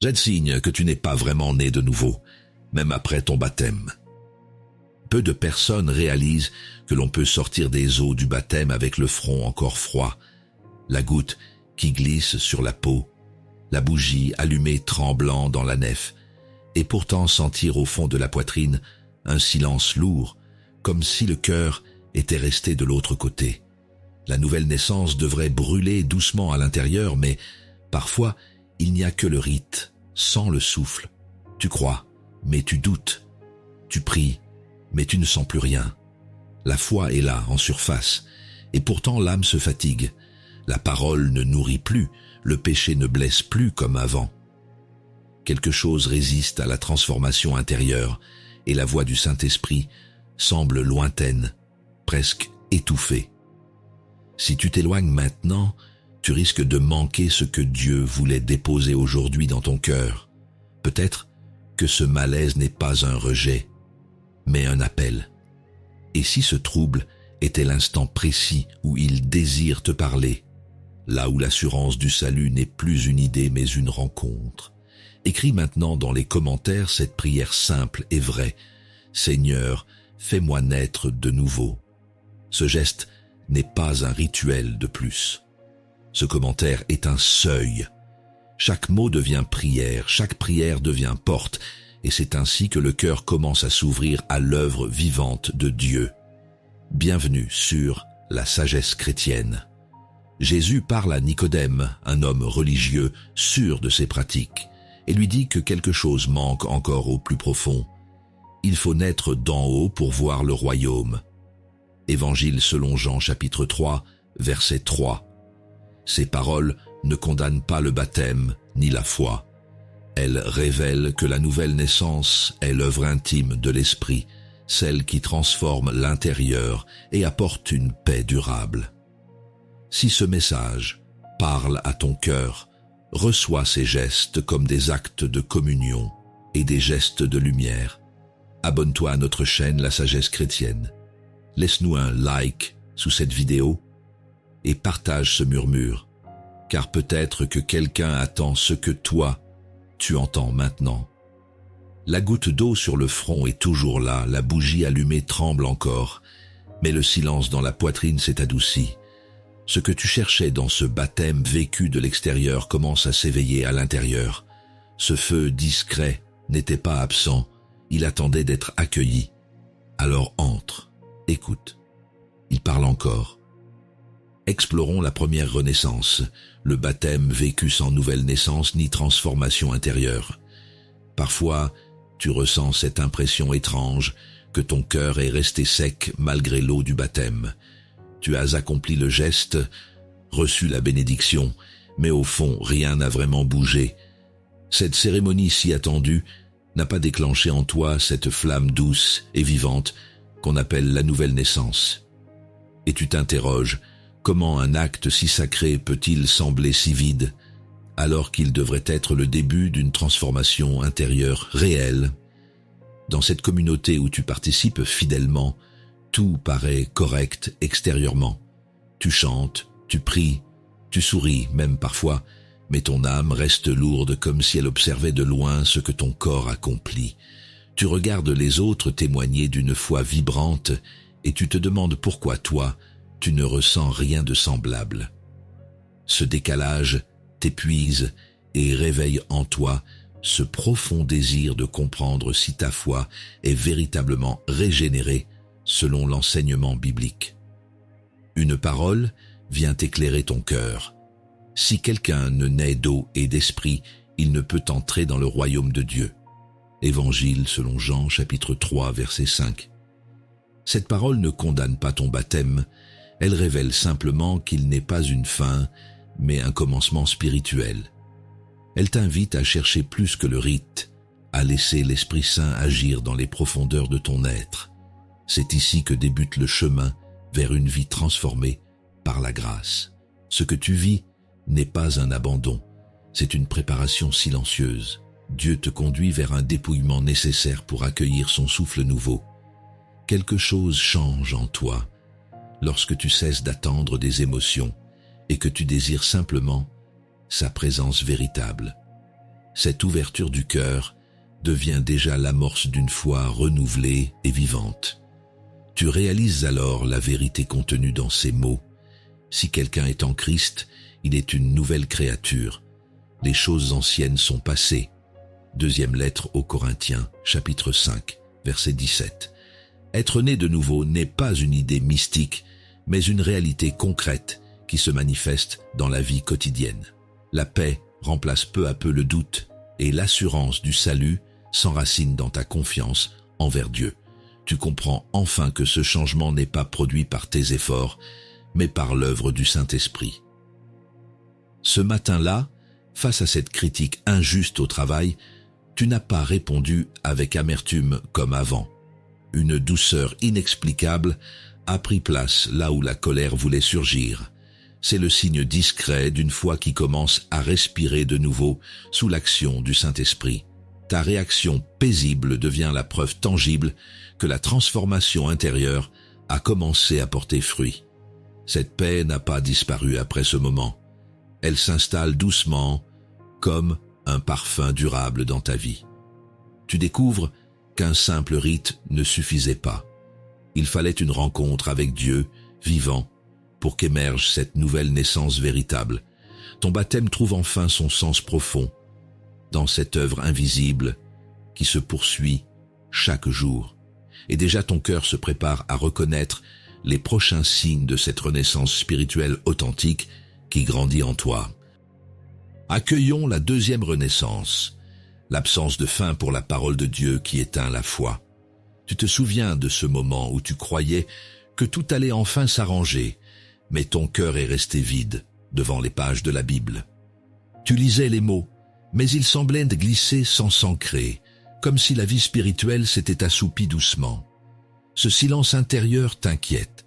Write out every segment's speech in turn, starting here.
C'est signe que tu n'es pas vraiment né de nouveau, même après ton baptême. Peu de personnes réalisent que l'on peut sortir des eaux du baptême avec le front encore froid, la goutte qui glisse sur la peau, la bougie allumée tremblant dans la nef, et pourtant sentir au fond de la poitrine un silence lourd, comme si le cœur était resté de l'autre côté. La nouvelle naissance devrait brûler doucement à l'intérieur, mais parfois il n'y a que le rite, sans le souffle. Tu crois, mais tu doutes. Tu pries, mais tu ne sens plus rien. La foi est là, en surface, et pourtant l'âme se fatigue. La parole ne nourrit plus, le péché ne blesse plus comme avant. Quelque chose résiste à la transformation intérieure, et la voix du Saint-Esprit semble lointaine, presque étouffée. Si tu t'éloignes maintenant, tu risques de manquer ce que Dieu voulait déposer aujourd'hui dans ton cœur. Peut-être que ce malaise n'est pas un rejet, mais un appel. Et si ce trouble était l'instant précis où il désire te parler, là où l'assurance du salut n'est plus une idée mais une rencontre, écris maintenant dans les commentaires cette prière simple et vraie. Seigneur, fais-moi naître de nouveau. Ce geste n'est pas un rituel de plus. Ce commentaire est un seuil. Chaque mot devient prière, chaque prière devient porte, et c'est ainsi que le cœur commence à s'ouvrir à l'œuvre vivante de Dieu. Bienvenue sur la sagesse chrétienne. Jésus parle à Nicodème, un homme religieux, sûr de ses pratiques, et lui dit que quelque chose manque encore au plus profond. Il faut naître d'en haut pour voir le royaume. Évangile selon Jean chapitre 3, verset 3. Ces paroles ne condamnent pas le baptême ni la foi. Elles révèlent que la nouvelle naissance est l'œuvre intime de l'Esprit, celle qui transforme l'intérieur et apporte une paix durable. Si ce message parle à ton cœur, reçois ces gestes comme des actes de communion et des gestes de lumière. Abonne-toi à notre chaîne La Sagesse Chrétienne. Laisse-nous un like sous cette vidéo et partage ce murmure, car peut-être que quelqu'un attend ce que toi, tu entends maintenant. La goutte d'eau sur le front est toujours là, la bougie allumée tremble encore, mais le silence dans la poitrine s'est adouci. Ce que tu cherchais dans ce baptême vécu de l'extérieur commence à s'éveiller à l'intérieur. Ce feu discret n'était pas absent, il attendait d'être accueilli. Alors entre, écoute. Il parle encore. Explorons la première renaissance, le baptême vécu sans nouvelle naissance ni transformation intérieure. Parfois, tu ressens cette impression étrange que ton cœur est resté sec malgré l'eau du baptême. Tu as accompli le geste, reçu la bénédiction, mais au fond, rien n'a vraiment bougé. Cette cérémonie si attendue n'a pas déclenché en toi cette flamme douce et vivante qu'on appelle la nouvelle naissance. Et tu t'interroges, comment un acte si sacré peut-il sembler si vide, alors qu'il devrait être le début d'une transformation intérieure réelle? Dans cette communauté où tu participes fidèlement, tout paraît correct extérieurement. Tu chantes, tu pries, tu souris même parfois, mais ton âme reste lourde comme si elle observait de loin ce que ton corps accomplit. Tu regardes les autres témoigner d'une foi vibrante et tu te demandes pourquoi toi, tu ne ressens rien de semblable. Ce décalage t'épuise et réveille en toi ce profond désir de comprendre si ta foi est véritablement régénérée selon l'enseignement biblique. Une parole vient éclairer ton cœur. Si quelqu'un ne naît d'eau et d'esprit, il ne peut entrer dans le royaume de Dieu. Évangile selon Jean chapitre 3 verset 5. Cette parole ne condamne pas ton baptême, elle révèle simplement qu'il n'est pas une fin, mais un commencement spirituel. Elle t'invite à chercher plus que le rite, à laisser l'Esprit Saint agir dans les profondeurs de ton être. C'est ici que débute le chemin vers une vie transformée par la grâce. Ce que tu vis n'est pas un abandon, c'est une préparation silencieuse. Dieu te conduit vers un dépouillement nécessaire pour accueillir son souffle nouveau. Quelque chose change en toi lorsque tu cesses d'attendre des émotions et que tu désires simplement sa présence véritable. Cette ouverture du cœur devient déjà l'amorce d'une foi renouvelée et vivante. Tu réalises alors la vérité contenue dans ces mots. Si quelqu'un est en Christ, il est une nouvelle créature. Les choses anciennes sont passées. Deuxième lettre aux Corinthiens, chapitre 5, verset 17. Être né de nouveau n'est pas une idée mystique, mais une réalité concrète qui se manifeste dans la vie quotidienne. La paix remplace peu à peu le doute et l'assurance du salut s'enracine dans ta confiance envers Dieu. Tu comprends enfin que ce changement n'est pas produit par tes efforts, mais par l'œuvre du Saint-Esprit. Ce matin-là, face à cette critique injuste au travail, tu n'as pas répondu avec amertume comme avant. Une douceur inexplicable a pris place là où la colère voulait surgir. C'est le signe discret d'une foi qui commence à respirer de nouveau sous l'action du Saint-Esprit. Ta réaction paisible devient la preuve tangible que la transformation intérieure a commencé à porter fruit. Cette paix n'a pas disparu après ce moment. Elle s'installe doucement comme un parfum durable dans ta vie. Tu découvres qu'un simple rite ne suffisait pas. Il fallait une rencontre avec Dieu vivant pour qu'émerge cette nouvelle naissance véritable. Ton baptême trouve enfin son sens profond dans cette œuvre invisible qui se poursuit chaque jour. Et déjà ton cœur se prépare à reconnaître les prochains signes de cette renaissance spirituelle authentique qui grandit en toi. Accueillons la deuxième renaissance, l'absence de faim pour la parole de Dieu qui éteint la foi. Tu te souviens de ce moment où tu croyais que tout allait enfin s'arranger, mais ton cœur est resté vide devant les pages de la Bible. Tu lisais les mots, mais ils semblaient glisser sans s'ancrer, comme si la vie spirituelle s'était assoupie doucement. Ce silence intérieur t'inquiète,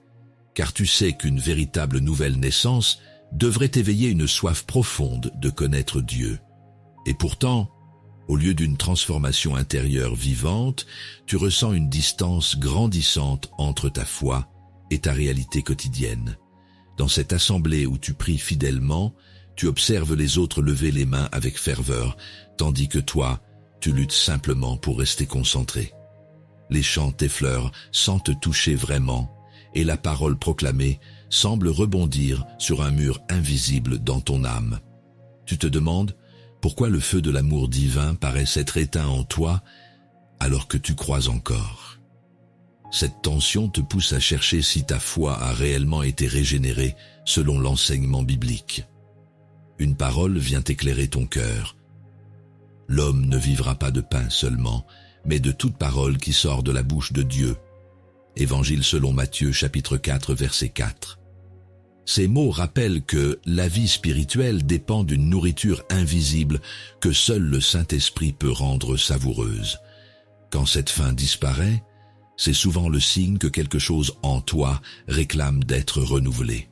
car tu sais qu'une véritable nouvelle naissance devrait éveiller une soif profonde de connaître Dieu. Et pourtant, au lieu d'une transformation intérieure vivante, tu ressens une distance grandissante entre ta foi et ta réalité quotidienne. Dans cette assemblée où tu pries fidèlement, tu observes les autres lever les mains avec ferveur, tandis que toi, tu luttes simplement pour rester concentré. Les chants t'effleurent sans te toucher vraiment, et la parole proclamée semble rebondir sur un mur invisible dans ton âme. Tu te demandes pourquoi le feu de l'amour divin paraît s'être éteint en toi alors que tu crois encore. Cette tension te pousse à chercher si ta foi a réellement été régénérée selon l'enseignement biblique. Une parole vient éclairer ton cœur. L'homme ne vivra pas de pain seulement, mais de toute parole qui sort de la bouche de Dieu. Évangile selon Matthieu chapitre 4 verset 4. Ces mots rappellent que la vie spirituelle dépend d'une nourriture invisible que seul le Saint-Esprit peut rendre savoureuse. Quand cette faim disparaît, c'est souvent le signe que quelque chose en toi réclame d'être renouvelé.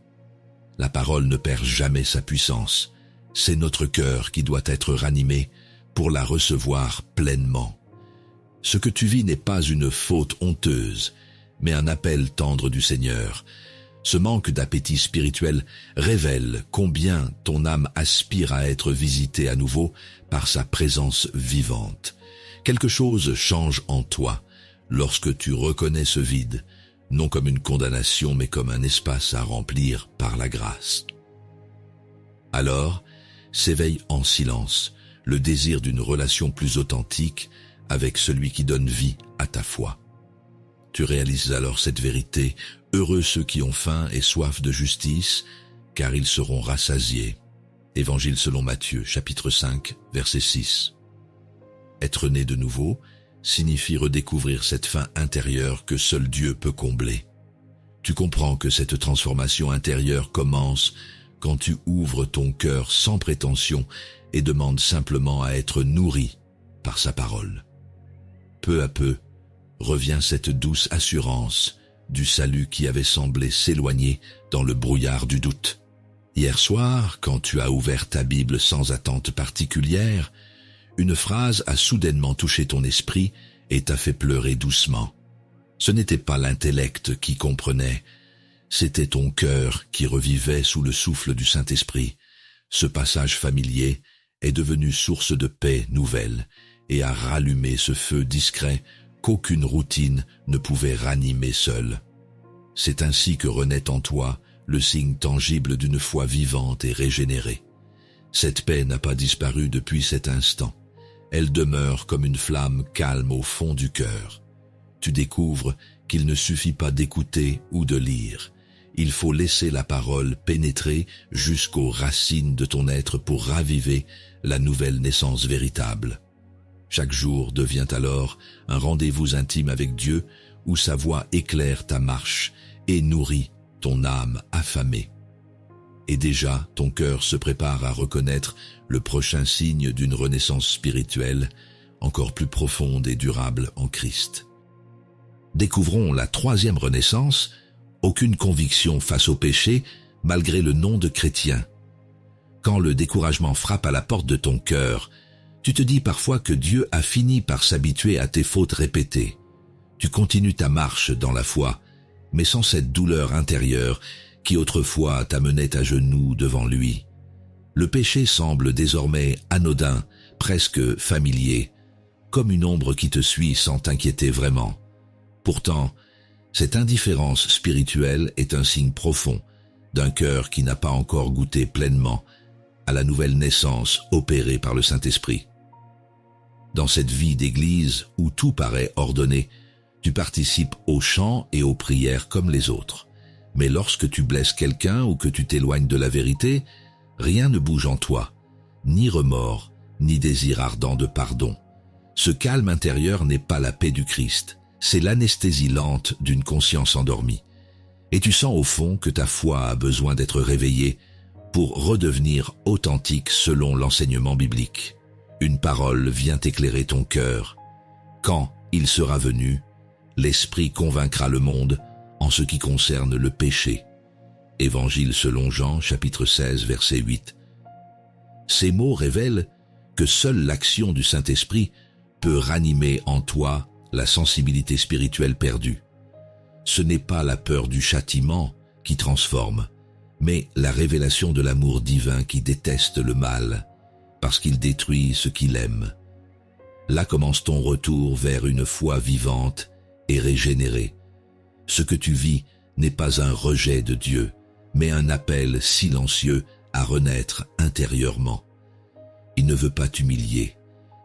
La parole ne perd jamais sa puissance. C'est notre cœur qui doit être ranimé pour la recevoir pleinement. Ce que tu vis n'est pas une faute honteuse, mais un appel tendre du Seigneur. Ce manque d'appétit spirituel révèle combien ton âme aspire à être visitée à nouveau par sa présence vivante. Quelque chose change en toi lorsque tu reconnais ce vide, non comme une condamnation mais comme un espace à remplir par la grâce. Alors, s'éveille en silence le désir d'une relation plus authentique avec celui qui donne vie à ta foi. Tu réalises alors cette vérité: heureux ceux qui ont faim et soif de justice, car ils seront rassasiés. Évangile selon Matthieu, chapitre 5, verset 6. Être né de nouveau signifie redécouvrir cette faim intérieure que seul Dieu peut combler. Tu comprends que cette transformation intérieure commence quand tu ouvres ton cœur sans prétention et demandes simplement à être nourri par sa parole. Peu à peu, revient cette douce assurance du salut qui avait semblé s'éloigner dans le brouillard du doute. Hier soir, quand tu as ouvert ta Bible sans attente particulière, une phrase a soudainement touché ton esprit et t'a fait pleurer doucement. Ce n'était pas l'intellect qui comprenait, c'était ton cœur qui revivait sous le souffle du Saint-Esprit. Ce passage familier est devenue source de paix nouvelle et a rallumé ce feu discret qu'aucune routine ne pouvait ranimer seule. C'est ainsi que renaît en toi le signe tangible d'une foi vivante et régénérée. Cette paix n'a pas disparu depuis cet instant. Elle demeure comme une flamme calme au fond du cœur. Tu découvres qu'il ne suffit pas d'écouter ou de lire. Il faut laisser la parole pénétrer jusqu'aux racines de ton être pour raviver la nouvelle naissance véritable. Chaque jour devient alors un rendez-vous intime avec Dieu où sa voix éclaire ta marche et nourrit ton âme affamée. Et déjà, ton cœur se prépare à reconnaître le prochain signe d'une renaissance spirituelle encore plus profonde et durable en Christ. Découvrons la troisième renaissance, aucune conviction face au péché malgré le nom de chrétien. Quand le découragement frappe à la porte de ton cœur, tu te dis parfois que Dieu a fini par s'habituer à tes fautes répétées. Tu continues ta marche dans la foi, mais sans cette douleur intérieure qui autrefois t'amenait à genoux devant lui. Le péché semble désormais anodin, presque familier, comme une ombre qui te suit sans t'inquiéter vraiment. Pourtant, cette indifférence spirituelle est un signe profond d'un cœur qui n'a pas encore goûté pleinement à la nouvelle naissance opérée par le Saint-Esprit. Dans cette vie d'église où tout paraît ordonné, tu participes aux chants et aux prières comme les autres. Mais lorsque tu blesses quelqu'un ou que tu t'éloignes de la vérité, rien ne bouge en toi, ni remords, ni désir ardent de pardon. Ce calme intérieur n'est pas la paix du Christ, c'est l'anesthésie lente d'une conscience endormie. Et tu sens au fond que ta foi a besoin d'être réveillée pour redevenir authentique selon l'enseignement biblique. Une parole vient éclairer ton cœur. Quand il sera venu, l'Esprit convaincra le monde en ce qui concerne le péché. Évangile selon Jean, chapitre 16, verset 8. Ces mots révèlent que seule l'action du Saint-Esprit peut ranimer en toi la sensibilité spirituelle perdue. Ce n'est pas la peur du châtiment qui transforme, mais la révélation de l'amour divin qui déteste le mal, parce qu'il détruit ce qu'il aime. Là commence ton retour vers une foi vivante et régénérée. Ce que tu vis n'est pas un rejet de Dieu, mais un appel silencieux à renaître intérieurement. Il ne veut pas t'humilier.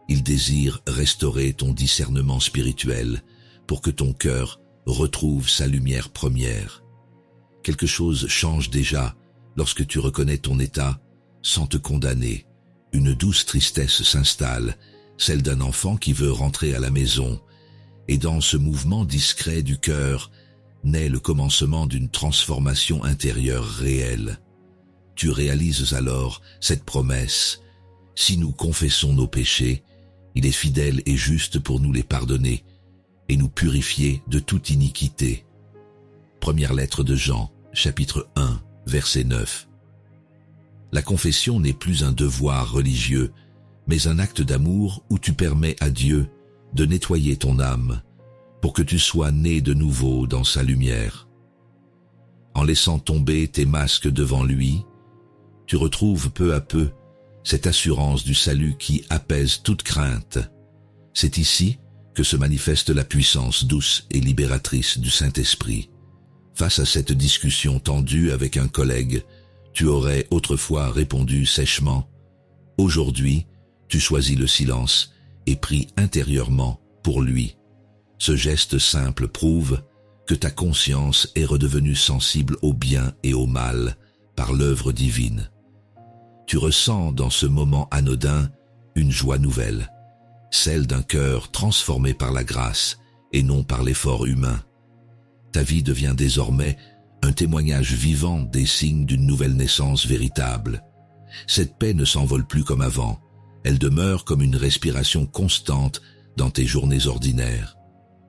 Il désire restaurer ton discernement spirituel pour que ton cœur retrouve sa lumière première. Quelque chose change déjà lorsque tu reconnais ton état sans te condamner. Une douce tristesse s'installe, celle d'un enfant qui veut rentrer à la maison. Et dans ce mouvement discret du cœur naît le commencement d'une transformation intérieure réelle. Tu réalises alors cette promesse. Si nous confessons nos péchés, il est fidèle et juste pour nous les pardonner et nous purifier de toute iniquité. Première lettre de Jean, chapitre 1, verset 9. La confession n'est plus un devoir religieux, mais un acte d'amour où tu permets à Dieu de nettoyer ton âme pour que tu sois né de nouveau dans sa lumière. En laissant tomber tes masques devant lui, tu retrouves peu à peu cette assurance du salut qui apaise toute crainte. C'est ici que se manifeste la puissance douce et libératrice du Saint-Esprit. Face à cette discussion tendue avec un collègue, tu aurais autrefois répondu sèchement. Aujourd'hui, tu choisis le silence et pries intérieurement pour lui. Ce geste simple prouve que ta conscience est redevenue sensible au bien et au mal par l'œuvre divine. Tu ressens dans ce moment anodin une joie nouvelle, celle d'un cœur transformé par la grâce et non par l'effort humain. Ta vie devient désormais un témoignage vivant des signes d'une nouvelle naissance véritable. Cette paix ne s'envole plus comme avant, elle demeure comme une respiration constante dans tes journées ordinaires.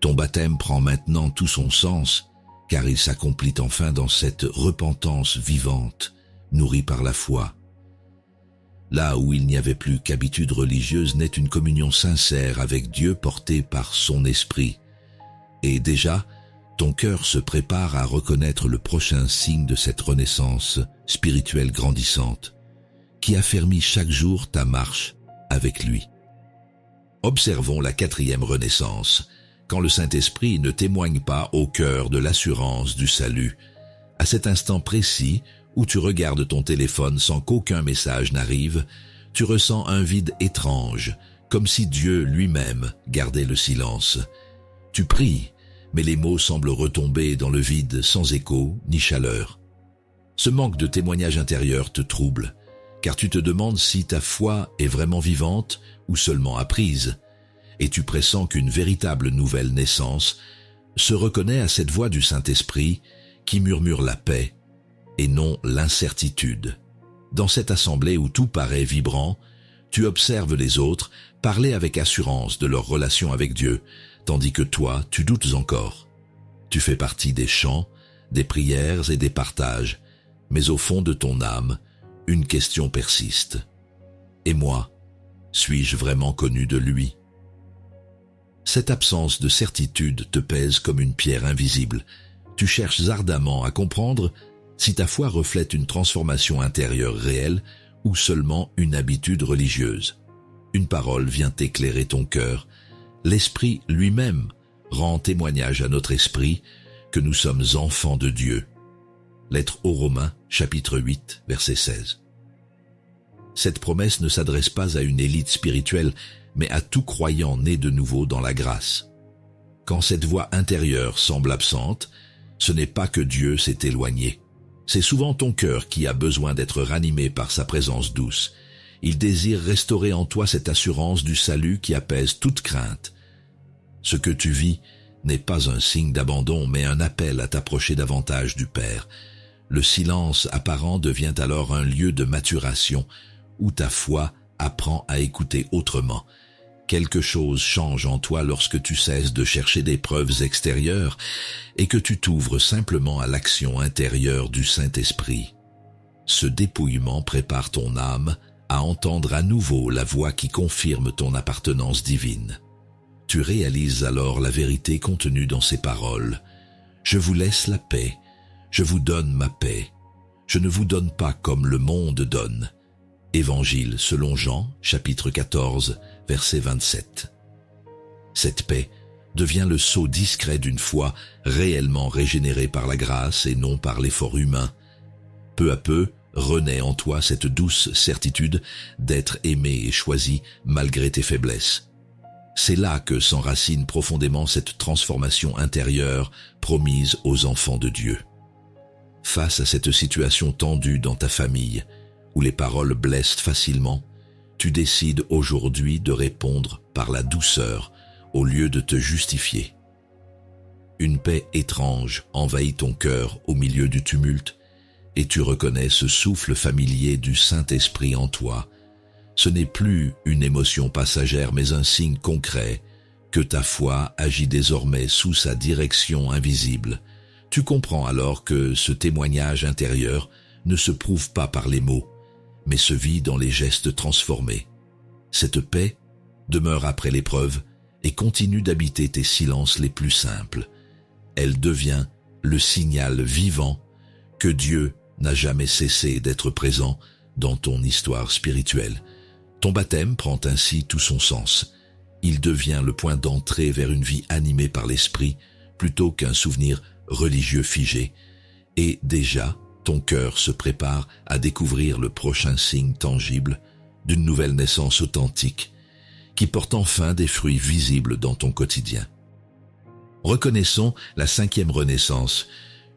Ton baptême prend maintenant tout son sens, car il s'accomplit enfin dans cette repentance vivante, nourrie par la foi. Là où il n'y avait plus qu'habitude religieuse naît une communion sincère avec Dieu portée par son esprit. Et déjà, ton cœur se prépare à reconnaître le prochain signe de cette renaissance spirituelle grandissante, qui affermit chaque jour ta marche avec lui. Observons la 4e renaissance, quand le Saint-Esprit ne témoigne pas au cœur de l'assurance du salut, à cet instant précis où tu regardes ton téléphone sans qu'aucun message n'arrive, tu ressens un vide étrange, comme si Dieu lui-même gardait le silence. Tu pries, mais les mots semblent retomber dans le vide sans écho ni chaleur. Ce manque de témoignage intérieur te trouble, car tu te demandes si ta foi est vraiment vivante ou seulement apprise, et tu pressens qu'une véritable nouvelle naissance se reconnaît à cette voix du Saint-Esprit qui murmure la paix et non l'incertitude. Dans cette assemblée où tout paraît vibrant, tu observes les autres parler avec assurance de leur relation avec Dieu, tandis que toi, tu doutes encore. Tu fais partie des chants, des prières et des partages, mais au fond de ton âme, une question persiste. Et moi, suis-je vraiment connu de lui? Cette absence de certitude te pèse comme une pierre invisible. Tu cherches ardemment à comprendre si ta foi reflète une transformation intérieure réelle ou seulement une habitude religieuse. Une parole vient éclairer ton cœur. L'Esprit lui-même rend témoignage à notre esprit que nous sommes enfants de Dieu. Lettre aux Romains, chapitre 8, verset 16. Cette promesse ne s'adresse pas à une élite spirituelle, mais à tout croyant né de nouveau dans la grâce. Quand cette voix intérieure semble absente, ce n'est pas que Dieu s'est éloigné. C'est souvent ton cœur qui a besoin d'être ranimé par sa présence douce. Il désire restaurer en toi cette assurance du salut qui apaise toute crainte. Ce que tu vis n'est pas un signe d'abandon, mais un appel à t'approcher davantage du Père. Le silence apparent devient alors un lieu de maturation où ta foi apprend à écouter autrement. Quelque chose change en toi lorsque tu cesses de chercher des preuves extérieures et que tu t'ouvres simplement à l'action intérieure du Saint-Esprit. Ce dépouillement prépare ton âme à entendre à nouveau la voix qui confirme ton appartenance divine. Tu réalises alors la vérité contenue dans ces paroles. Je vous laisse la paix, je vous donne ma paix. Je ne vous donne pas comme le monde donne. Évangile selon Jean, chapitre 14, verset 27. Cette paix devient le sceau discret d'une foi réellement régénérée par la grâce et non par l'effort humain. Peu à peu, renaît en toi cette douce certitude d'être aimé et choisi malgré tes faiblesses. C'est là que s'enracine profondément cette transformation intérieure promise aux enfants de Dieu. Face à cette situation tendue dans ta famille, où les paroles blessent facilement, tu décides aujourd'hui de répondre par la douceur au lieu de te justifier. Une paix étrange envahit ton cœur au milieu du tumulte et tu reconnais ce souffle familier du Saint-Esprit en toi. Ce n'est plus une émotion passagère mais un signe concret que ta foi agit désormais sous sa direction invisible. Tu comprends alors que ce témoignage intérieur ne se prouve pas par les mots, mais se vit dans les gestes transformés. Cette paix demeure après l'épreuve et continue d'habiter tes silences les plus simples. Elle devient le signal vivant que Dieu n'a jamais cessé d'être présent dans ton histoire spirituelle. Ton baptême prend ainsi tout son sens. Il devient le point d'entrée vers une vie animée par l'Esprit plutôt qu'un souvenir religieux figé. Et déjà, ton cœur se prépare à découvrir le prochain signe tangible d'une nouvelle naissance authentique qui porte enfin des fruits visibles dans ton quotidien. Reconnaissons la 5e renaissance,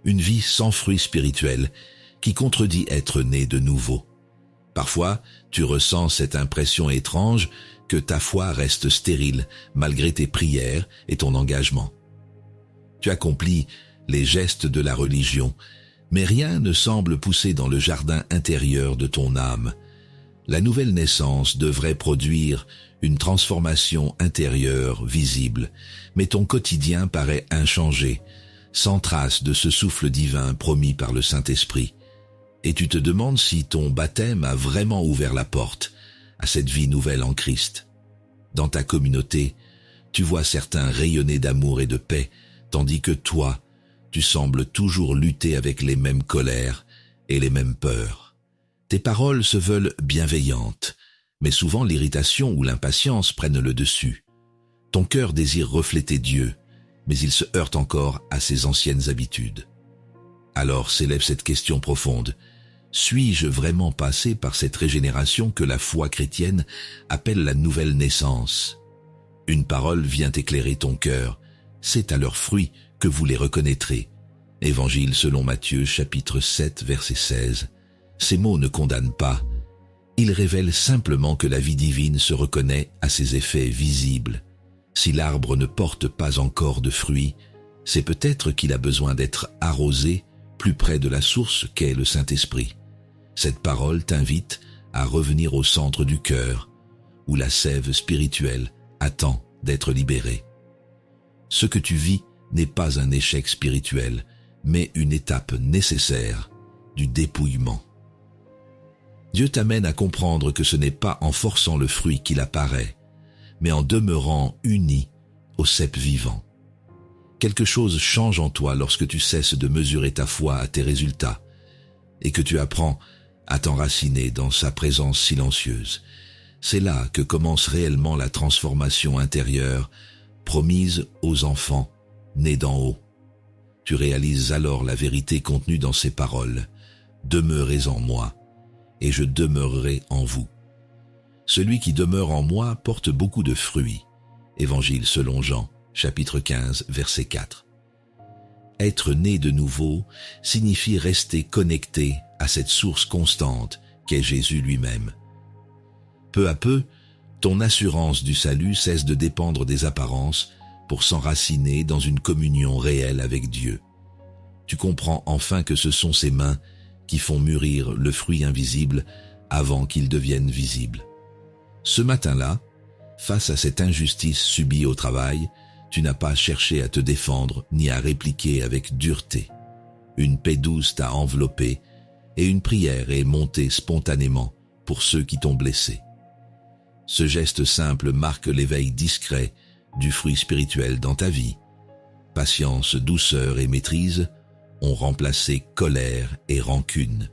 une vie sans fruits spirituels qui contredit être né de nouveau. Parfois, tu ressens cette impression étrange que ta foi reste stérile malgré tes prières et ton engagement. Tu accomplis les gestes de la religion, mais rien ne semble pousser dans le jardin intérieur de ton âme. La nouvelle naissance devrait produire une transformation intérieure visible, mais ton quotidien paraît inchangé, sans trace de ce souffle divin promis par le Saint-Esprit. Et tu te demandes si ton baptême a vraiment ouvert la porte à cette vie nouvelle en Christ. Dans ta communauté, tu vois certains rayonner d'amour et de paix, tandis que toi, tu sembles toujours lutter avec les mêmes colères et les mêmes peurs. Tes paroles se veulent bienveillantes, mais souvent l'irritation ou l'impatience prennent le dessus. Ton cœur désire refléter Dieu, mais il se heurte encore à ses anciennes habitudes. Alors s'élève cette question profonde. Suis-je vraiment passé par cette régénération que la foi chrétienne appelle la nouvelle naissance? Une parole vient éclairer ton cœur. C'est à leurs fruits que vous les reconnaîtrez. Évangile selon Matthieu, chapitre 7, verset 16. Ces mots ne condamnent pas. Ils révèlent simplement que la vie divine se reconnaît à ses effets visibles. Si l'arbre ne porte pas encore de fruits, c'est peut-être qu'il a besoin d'être arrosé plus près de la source qu'est le Saint-Esprit. Cette parole t'invite à revenir au centre du cœur, où la sève spirituelle attend d'être libérée. Ce que tu vis n'est pas un échec spirituel, mais une étape nécessaire du dépouillement. Dieu t'amène à comprendre que ce n'est pas en forçant le fruit qu'il apparaît, mais en demeurant uni au cep vivant. Quelque chose change en toi lorsque tu cesses de mesurer ta foi à tes résultats et que tu apprends à t'enraciner dans sa présence silencieuse. C'est là que commence réellement la transformation intérieure promise aux enfants nés d'en haut. Tu réalises alors la vérité contenue dans ces paroles. Demeurez en moi, et je demeurerai en vous. Celui qui demeure en moi porte beaucoup de fruits. Évangile selon Jean, chapitre 15, verset 4. Être né de nouveau signifie rester connecté à cette source constante qu'est Jésus lui-même. Peu à peu, ton assurance du salut cesse de dépendre des apparences pour s'enraciner dans une communion réelle avec Dieu. Tu comprends enfin que ce sont ses mains qui font mûrir le fruit invisible avant qu'il devienne visible. Ce matin-là, face à cette injustice subie au travail, tu n'as pas cherché à te défendre ni à répliquer avec dureté. Une paix douce t'a enveloppé et une prière est montée spontanément pour ceux qui t'ont blessé. Ce geste simple marque l'éveil discret du fruit spirituel dans ta vie. Patience, douceur et maîtrise ont remplacé colère et rancune.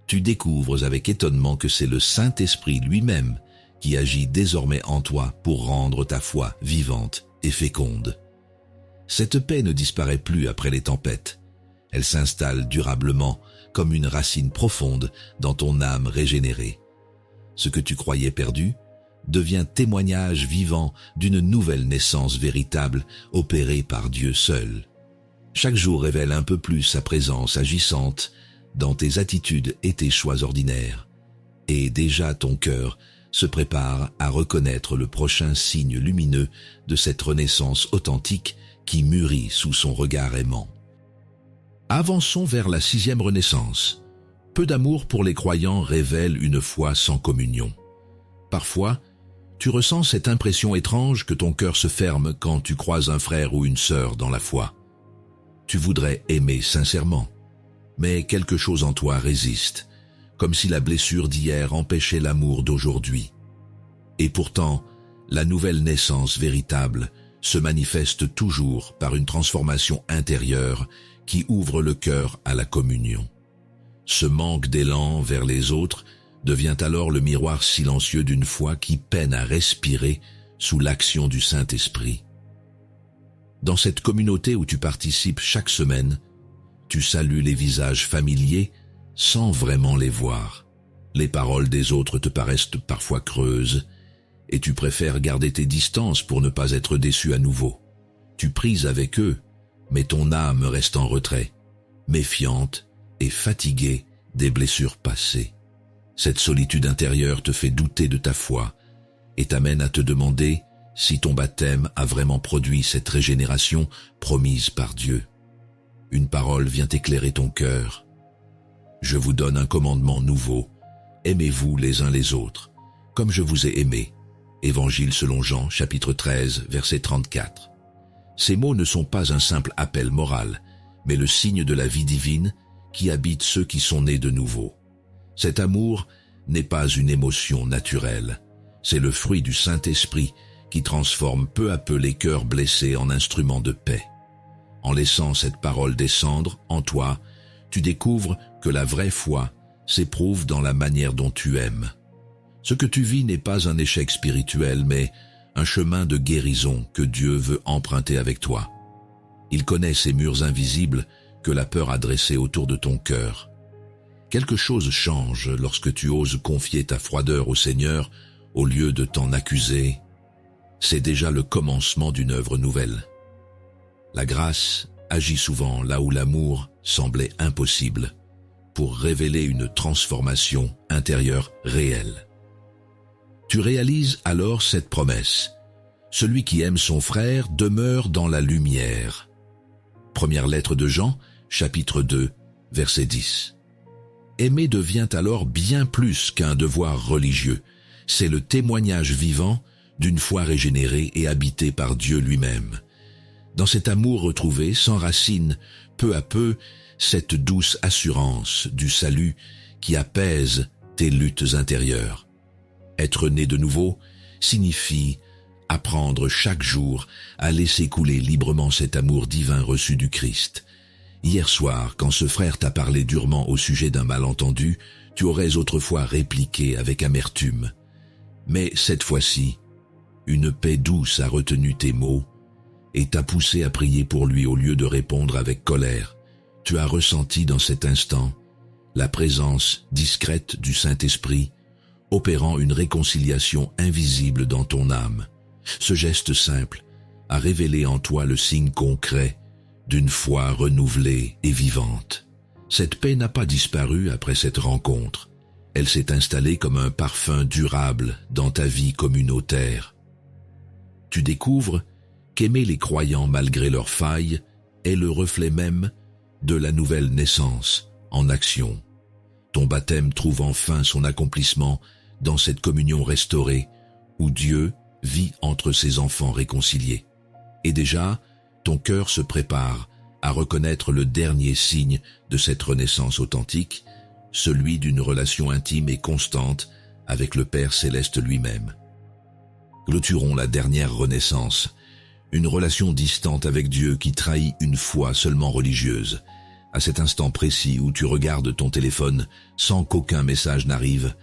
Tu découvres avec étonnement que c'est le Saint-Esprit lui-même qui agit désormais en toi pour rendre ta foi vivante et féconde. Cette paix ne disparaît plus après les tempêtes. Elle s'installe durablement comme une racine profonde dans ton âme régénérée. Ce que tu croyais perdu devient témoignage vivant d'une nouvelle naissance véritable opérée par Dieu seul. Chaque jour révèle un peu plus sa présence agissante dans tes attitudes et tes choix ordinaires. Et déjà ton cœur se prépare à reconnaître le prochain signe lumineux de cette renaissance authentique qui mûrit sous son regard aimant. Avançons vers la 6e renaissance. Peu d'amour pour les croyants révèle une foi sans communion. Parfois, tu ressens cette impression étrange que ton cœur se ferme quand tu croises un frère ou une sœur dans la foi. Tu voudrais aimer sincèrement, mais quelque chose en toi résiste, comme si la blessure d'hier empêchait l'amour d'aujourd'hui. Et pourtant, la nouvelle naissance véritable se manifeste toujours par une transformation intérieure qui ouvre le cœur à la communion. Ce manque d'élan vers les autres devient alors le miroir silencieux d'une foi qui peine à respirer sous l'action du Saint-Esprit. Dans cette communauté où tu participes chaque semaine, tu salues les visages familiers sans vraiment les voir. Les paroles des autres te paraissent parfois creuses et tu préfères garder tes distances pour ne pas être déçu à nouveau. Tu pries avec eux, mais ton âme reste en retrait, méfiante et fatiguée des blessures passées. Cette solitude intérieure te fait douter de ta foi et t'amène à te demander si ton baptême a vraiment produit cette régénération promise par Dieu. Une parole vient éclairer ton cœur. Je vous donne un commandement nouveau. Aimez-vous les uns les autres, comme je vous ai aimé. Évangile selon Jean, chapitre 13, verset 34. Ces mots ne sont pas un simple appel moral, mais le signe de la vie divine qui habite ceux qui sont nés de nouveau. Cet amour n'est pas une émotion naturelle, c'est le fruit du Saint-Esprit qui transforme peu à peu les cœurs blessés en instruments de paix. En laissant cette parole descendre en toi, tu découvres que la vraie foi s'éprouve dans la manière dont tu aimes. Ce que tu vis n'est pas un échec spirituel, mais un chemin de guérison que Dieu veut emprunter avec toi. Il connaît ces murs invisibles que la peur a dressés autour de ton cœur. Quelque chose change lorsque tu oses confier ta froideur au Seigneur au lieu de t'en accuser. C'est déjà le commencement d'une œuvre nouvelle. La grâce agit souvent là où l'amour semblait impossible, pour révéler une transformation intérieure réelle. Tu réalises alors cette promesse. Celui qui aime son frère demeure dans la lumière. Première lettre de Jean, chapitre 2, verset 10. Aimer devient alors bien plus qu'un devoir religieux. C'est le témoignage vivant d'une foi régénérée et habitée par Dieu lui-même. Dans cet amour retrouvé s'enracine peu à peu cette douce assurance du salut qui apaise tes luttes intérieures. Être né de nouveau signifie apprendre chaque jour à laisser couler librement cet amour divin reçu du Christ. Hier soir, quand ce frère t'a parlé durement au sujet d'un malentendu, tu aurais autrefois répliqué avec amertume. Mais cette fois-ci, une paix douce a retenu tes mots et t'a poussé à prier pour lui au lieu de répondre avec colère. Tu as ressenti dans cet instant la présence discrète du Saint-Esprit, opérant une réconciliation invisible dans ton âme. Ce geste simple a révélé en toi le signe concret d'une foi renouvelée et vivante. Cette paix n'a pas disparu après cette rencontre. Elle s'est installée comme un parfum durable dans ta vie communautaire. Tu découvres qu'aimer les croyants malgré leurs failles est le reflet même de la nouvelle naissance en action. Ton baptême trouve enfin son accomplissement dans cette communion restaurée où Dieu vit entre ses enfants réconciliés. Et déjà, ton cœur se prépare à reconnaître le dernier signe de cette renaissance authentique, celui d'une relation intime et constante avec le Père Céleste lui-même. Clôturons la dernière renaissance, une relation distante avec Dieu qui trahit une foi seulement religieuse. À cet instant précis où tu regardes ton téléphone sans qu'aucun message n'arrive,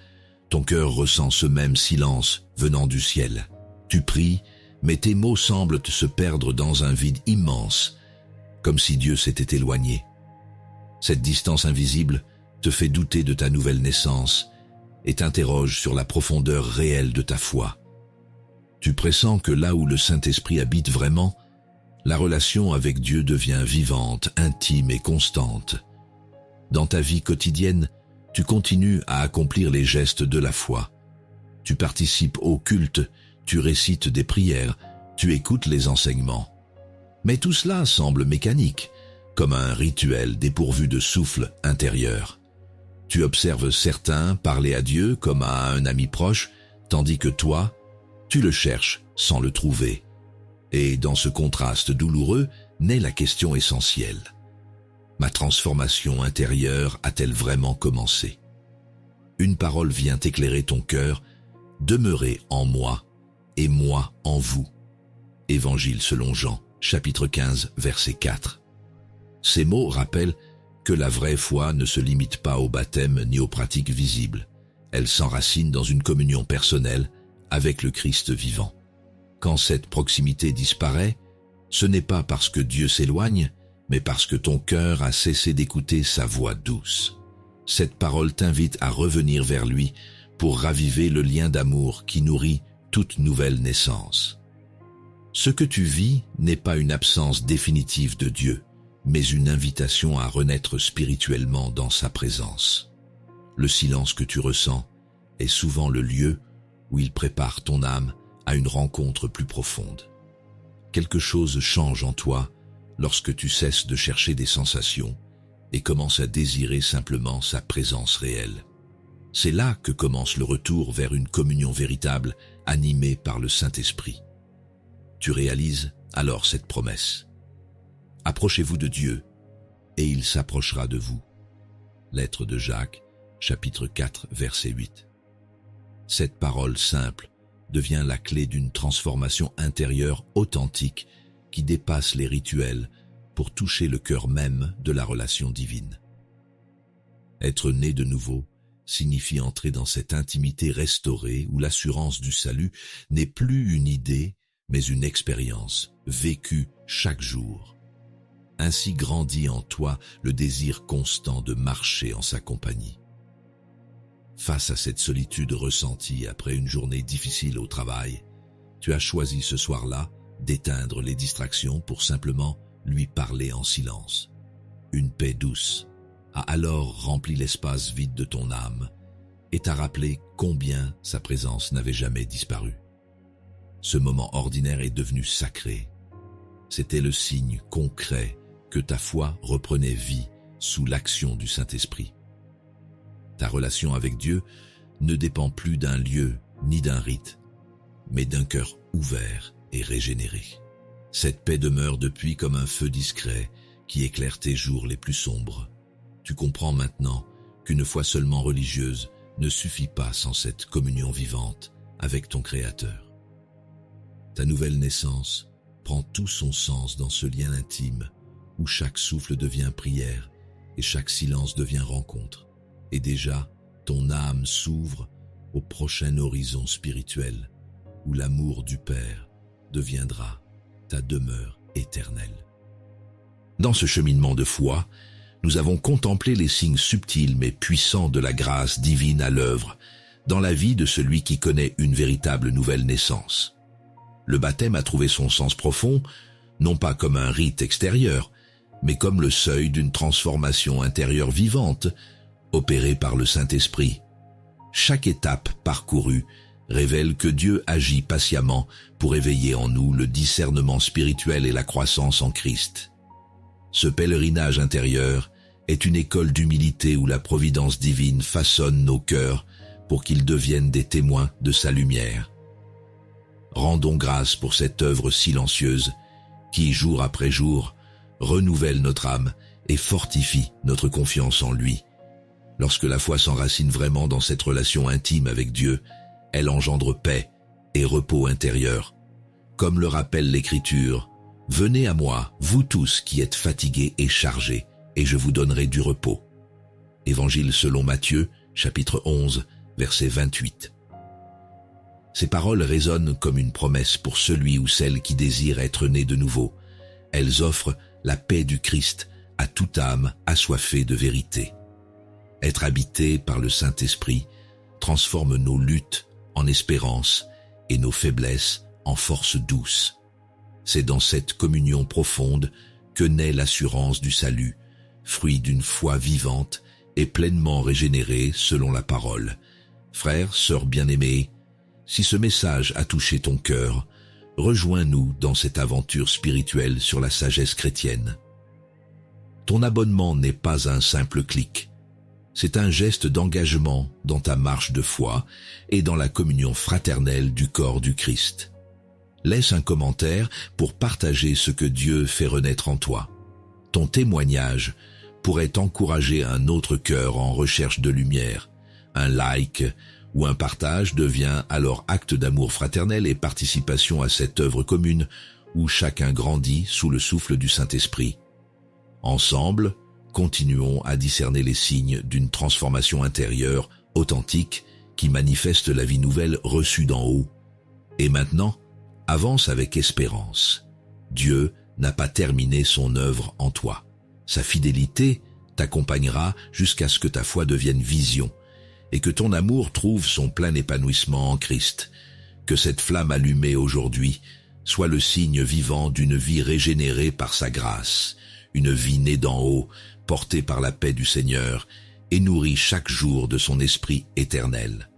ton cœur ressent ce même silence venant du ciel. Tu pries, mais tes mots semblent se perdre dans un vide immense, comme si Dieu s'était éloigné. Cette distance invisible te fait douter de ta nouvelle naissance et t'interroge sur la profondeur réelle de ta foi. Tu pressens que là où le Saint-Esprit habite vraiment, la relation avec Dieu devient vivante, intime et constante. Dans ta vie quotidienne, tu continues à accomplir les gestes de la foi. Tu participes au culte, tu récites des prières, tu écoutes les enseignements. Mais tout cela semble mécanique, comme un rituel dépourvu de souffle intérieur. Tu observes certains parler à Dieu comme à un ami proche, tandis que toi, tu le cherches sans le trouver. Et dans ce contraste douloureux naît la question essentielle. Ma transformation intérieure a-t-elle vraiment commencé? Une parole vient éclairer ton cœur, demeurez en moi et moi en vous. Évangile selon Jean, chapitre 15, verset 4. Ces mots rappellent que la vraie foi ne se limite pas au baptême ni aux pratiques visibles. Elle s'enracine dans une communion personnelle avec le Christ vivant. Quand cette proximité disparaît, ce n'est pas parce que Dieu s'éloigne, mais parce que ton cœur a cessé d'écouter sa voix douce. Cette parole t'invite à revenir vers lui pour raviver le lien d'amour qui nourrit toute nouvelle naissance. Ce que tu vis n'est pas une absence définitive de Dieu, mais une invitation à renaître spirituellement dans sa présence. Le silence que tu ressens est souvent le lieu où il prépare ton âme à une rencontre plus profonde. Quelque chose change en toi lorsque tu cesses de chercher des sensations et commences à désirer simplement sa présence réelle. C'est là que commence le retour vers une communion véritable animée par le Saint-Esprit. Tu réalises alors cette promesse. Approchez-vous de Dieu, et il s'approchera de vous. Lettre de Jacques, chapitre 4, verset 8. Cette parole simple devient la clé d'une transformation intérieure authentique qui dépasse les rituels pour toucher le cœur même de la relation divine. Être né de nouveau signifie entrer dans cette intimité restaurée où l'assurance du salut n'est plus une idée, mais une expérience vécue chaque jour. Ainsi grandit en toi le désir constant de marcher en sa compagnie. Face à cette solitude ressentie après une journée difficile au travail, tu as choisi ce soir-là d'éteindre les distractions pour simplement lui parler en silence. Une paix douce a alors rempli l'espace vide de ton âme et t'a rappelé combien sa présence n'avait jamais disparu. Ce moment ordinaire est devenu sacré. C'était le signe concret que ta foi reprenait vie sous l'action du Saint-Esprit. Ta relation avec Dieu ne dépend plus d'un lieu ni d'un rite, mais d'un cœur ouvert et régénéré. Cette paix demeure depuis comme un feu discret qui éclaire tes jours les plus sombres. Tu comprends maintenant qu'une foi seulement religieuse ne suffit pas sans cette communion vivante avec ton Créateur. Ta nouvelle naissance prend tout son sens dans ce lien intime où chaque souffle devient prière et chaque silence devient rencontre. Et déjà, ton âme s'ouvre au prochain horizon spirituel où l'amour du Père deviendra ta demeure éternelle. Dans ce cheminement de foi, nous avons contemplé les signes subtils mais puissants de la grâce divine à l'œuvre dans la vie de celui qui connaît une véritable nouvelle naissance. Le baptême a trouvé son sens profond, non pas comme un rite extérieur, mais comme le seuil d'une transformation intérieure vivante, opérée par le Saint-Esprit. Chaque étape parcourue révèle que Dieu agit patiemment pour éveiller en nous le discernement spirituel et la croissance en Christ. Ce pèlerinage intérieur est une école d'humilité où la providence divine façonne nos cœurs pour qu'ils deviennent des témoins de sa lumière. Rendons grâce pour cette œuvre silencieuse qui, jour après jour, renouvelle notre âme et fortifie notre confiance en lui. Lorsque la foi s'enracine vraiment dans cette relation intime avec Dieu, elle engendre paix et repos intérieur. Comme le rappelle l'Écriture, « Venez à moi, vous tous qui êtes fatigués et chargés, et je vous donnerai du repos. » Évangile selon Matthieu, chapitre 11, verset 28. Ces paroles résonnent comme une promesse pour celui ou celle qui désire être né de nouveau. Elles offrent la paix du Christ à toute âme assoiffée de vérité. Être habité par le Saint-Esprit transforme nos luttes en espérance et nos faiblesses en force douce. C'est dans cette communion profonde que naît l'assurance du salut, fruit d'une foi vivante et pleinement régénérée selon la parole. Frères, sœurs bien-aimés, si ce message a touché ton cœur, rejoins-nous dans cette aventure spirituelle sur la sagesse chrétienne. Ton abonnement n'est pas un simple clic. C'est un geste d'engagement dans ta marche de foi et dans la communion fraternelle du corps du Christ. Laisse un commentaire pour partager ce que Dieu fait renaître en toi. Ton témoignage pourrait encourager un autre cœur en recherche de lumière. Un like ou un partage devient alors acte d'amour fraternel et participation à cette œuvre commune où chacun grandit sous le souffle du Saint-Esprit. Ensemble, continuons à discerner les signes d'une transformation intérieure authentique qui manifeste la vie nouvelle reçue d'en haut. Et maintenant, avance avec espérance. Dieu n'a pas terminé son œuvre en toi. Sa fidélité t'accompagnera jusqu'à ce que ta foi devienne vision et que ton amour trouve son plein épanouissement en Christ. Que cette flamme allumée aujourd'hui soit le signe vivant d'une vie régénérée par sa grâce, une vie née d'en haut, portée par la paix du Seigneur et nourrie chaque jour de son esprit éternel.